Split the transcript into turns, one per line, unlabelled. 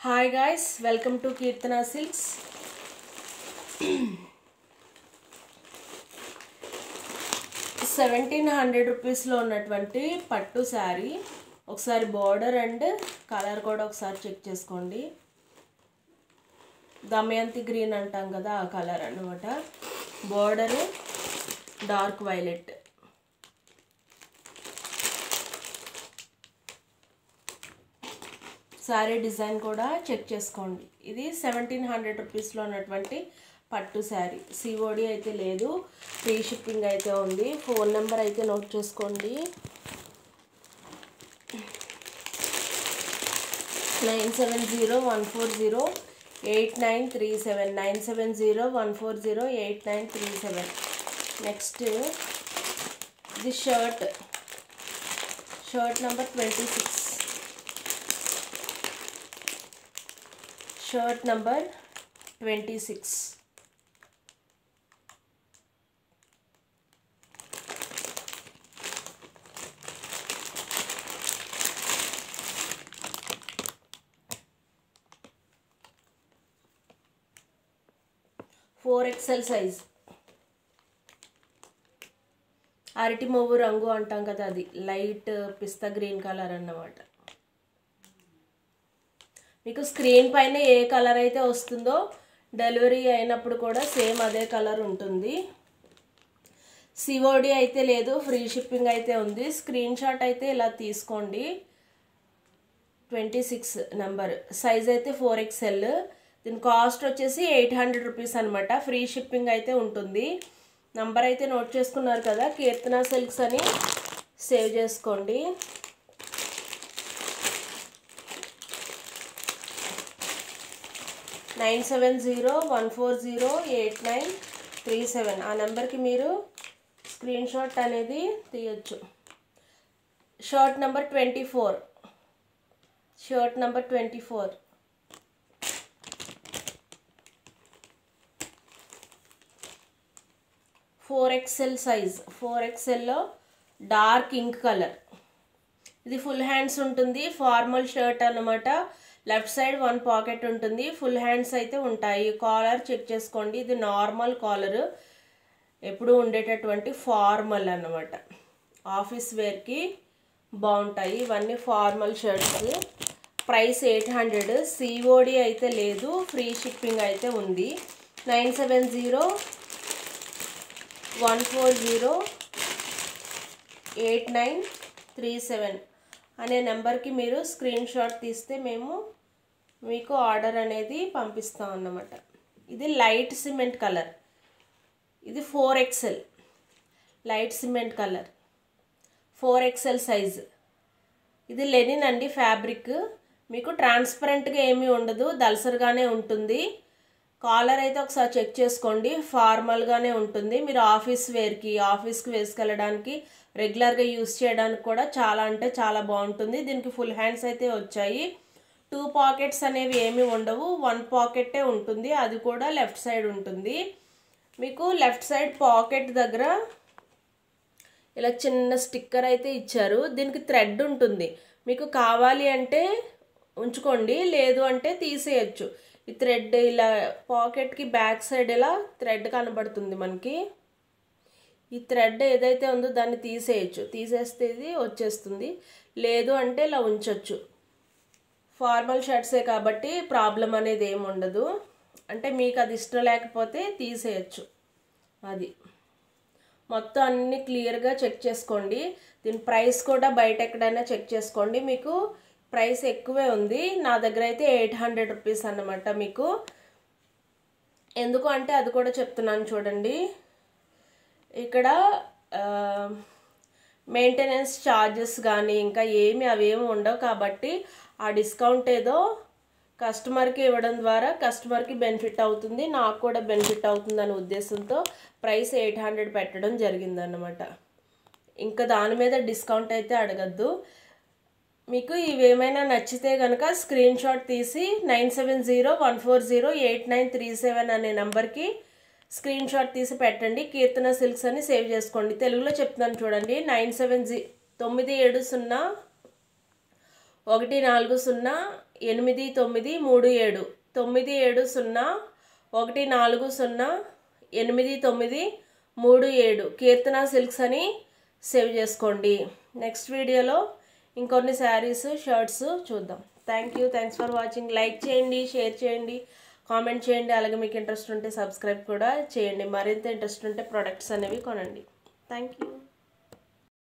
Hi guys, welcome to Kirtana Silks. 1700 rupees లో ఉన్నటువంటి పట్టు శారీ ఒకసారి బోర్డర్ అండ్ కలర్ కూడా ఒకసారి చెక్ చేసుకోండి. దమయంతి గ్రీన్ అంటాం కదా ఆ కలర్ అన్నమాట. Border dark violet. Sorry design కూడా చెక్ చేసుకోండి. ఇది 1700 రూపీస్ లో ఉన్నటువంటి పట్టు శారీ. సిఓడి అయితే లేదు, ఫ్రీ షిప్పింగ్ అయితే ఉంది. ఫోన్ నెంబర్ అయితే నోట్ చేసుకోండి. 9701408937 9701408937. నెక్స్ట్ ఇది shirt number 26. Shirt number 26. XL size. అరటి మొవ్వు రంగు అంటాం కదా, అది లైట్ పిస్తా గ్రీన్ కలర్ అన్నమాట. మీకు స్క్రీన్ పైన ఏ కలర్ అయితే వస్తుందో డెలివరీ అయినప్పుడు కూడా సేమ్ అదే కలర్ ఉంటుంది. సిఓడి అయితే లేదు, ఫ్రీ షిప్పింగ్ అయితే ఉంది. స్క్రీన్ షాట్ అయితే ఇలా తీసుకోండి. 26 నెంబర్ సైజ్ అయితే 4XL. దీని కాస్ట్ వచ్చేసి 800 రూపీస్ అనమాట. ఫ్రీ షిప్పింగ్ అయితే ఉంటుంది. నంబర్ అయితే నోట్ చేసుకున్నారు కదా, కీర్తన సిల్క్స్ అని సేవ్ చేసుకోండి. నైన్ 9701408937 ఆ నెంబర్కి మీరు స్క్రీన్ షాట్ అనేది తీయచ్చు. Shirt number 24. 4XL size. 4XLలో డార్క్ ఇంక్ కలర్. ఇది ఫుల్ హ్యాండ్స్ ఉంటుంది. ఫార్మల్ షర్ట్ అన్నమాట. లెఫ్ట్ సైడ్ 1 పాకెట్ ఉంటుంది. ఫుల్ హ్యాండ్స్ అయితే ఉంటాయి. కాలర్ చెక్ చేసుకోండి. ఇది నార్మల్ కాలర్, ఎప్పుడు ఉండేటటువంటి ఫార్మల్ అన్నమాట. ఆఫీస్ వేర్కి బాగుంటాయి ఇవన్నీ ఫార్మల్ షర్ట్స్. ప్రైస్ 800. సిఓడి అయితే లేదు, ఫ్రీ షిప్పింగ్ అయితే ఉంది. 9701408937 అనే నెంబర్కి మీరు స్క్రీన్ షాట్ తీస్తే మేము మీకు ఆర్డర్ అనేది పంపిస్తాం అన్నమాట. ఇది లైట్ సిమెంట్ కలర్. ఇది 4XL light cement colour. 4XL size. ఇది లెనిన్ అండి ఫ్యాబ్రిక్. మీకు ట్రాన్స్పరెంట్గా ఏమీ ఉండదు, దల్సర్గానే ఉంటుంది. కాలర్ అయితే ఒకసారి చెక్ చేసుకోండి. ఫార్మల్గానే ఉంటుంది. మీరు ఆఫీస్కి వేసుకెళ్ళడానికి, రెగ్యులర్గా యూస్ చేయడానికి కూడా చాలా అంటే చాలా బాగుంటుంది. దీనికి ఫుల్ హ్యాండ్స్ అయితే వచ్చాయి. 2 పాకెట్స్ అనేవి ఏమీ ఉండవు, 1 పాకెట్టే ఉంటుంది. అది కూడా లెఫ్ట్ సైడ్ ఉంటుంది. మీకు లెఫ్ట్ సైడ్ పాకెట్ దగ్గర ఇలా చిన్న స్టిక్కర్ అయితే ఇచ్చారు. దీనికి థ్రెడ్ ఉంటుంది. మీకు కావాలి అంటే ఉంచుకోండి, లేదు అంటే తీసేయచ్చు. ఈ థ్రెడ్ ఇలా పాకెట్కి బ్యాక్ సైడ్ ఇలా థ్రెడ్ కనబడుతుంది మనకి. ఈ థ్రెడ్ ఏదైతే ఉందో దాన్ని తీసేయచ్చు. తీసేస్తే ఇది వచ్చేస్తుంది. లేదు అంటే ఇలా ఉంచొచ్చు. ఫార్మల్ షర్ట్సే కాబట్టి ప్రాబ్లం అనేది ఏమి ఉండదు. అంటే మీకు అది ఇష్టం లేకపోతే తీసేయచ్చు. అది మొత్తం అన్ని క్లియర్గా చెక్ చేసుకోండి. దీని ప్రైస్ కూడా బయట ఎక్కడైనా చెక్ చేసుకోండి. మీకు ప్రైస్ ఎక్కువే ఉంది. నా దగ్గర అయితే 800 రూపీస్ అన్నమాట. మీకు ఎందుకు అంటే అది కూడా చెప్తున్నాను చూడండి. ఇక్కడ మెయింటెనెన్స్ ఛార్జెస్ కానీ ఇంకా అవేమి ఉండవు కాబట్టి ఆ డిస్కౌంట్ ఏదో కస్టమర్కి ఇవ్వడం ద్వారా కస్టమర్కి బెనిఫిట్ అవుతుంది, నాకు కూడా బెనిఫిట్ అవుతుంది అనే ఉద్దేశంతో ప్రైస్ 800 పెట్టడం జరిగిందన్నమాట. ఇంకా దాని మీద డిస్కౌంట్ అయితే అడగద్దు. మీకు ఇవేమైనా నచ్చితే కనుక స్క్రీన్ షాట్ తీసి 9701408937 అనే నెంబర్కి స్క్రీన్ షాట్ తీసి పెట్టండి. కీర్తన సిల్క్స్ అని సేవ్ చేసుకోండి. తెలుగులో చెప్తున్నాను చూడండి. 970 8937 9714083937 కీర్తన సిల్క్స్ అని సేవ్ చేసుకోండి. నెక్స్ట్ వీడియోలో ఇంకొన్ని శారీస్ షర్ట్స్ చూద్దాం. Thanks for watching. లైక్ చేయండి, షేర్ చేయండి, కామెంట్ చేయండి. అలాగే మీకు ఇంట్రెస్ట్ ఉంటే సబ్స్క్రైబ్ కూడా చేయండి. మరింత ఇంట్రెస్ట్ ఉంటే ప్రొడక్ట్స్ అనేవి కొనండి. Thank you.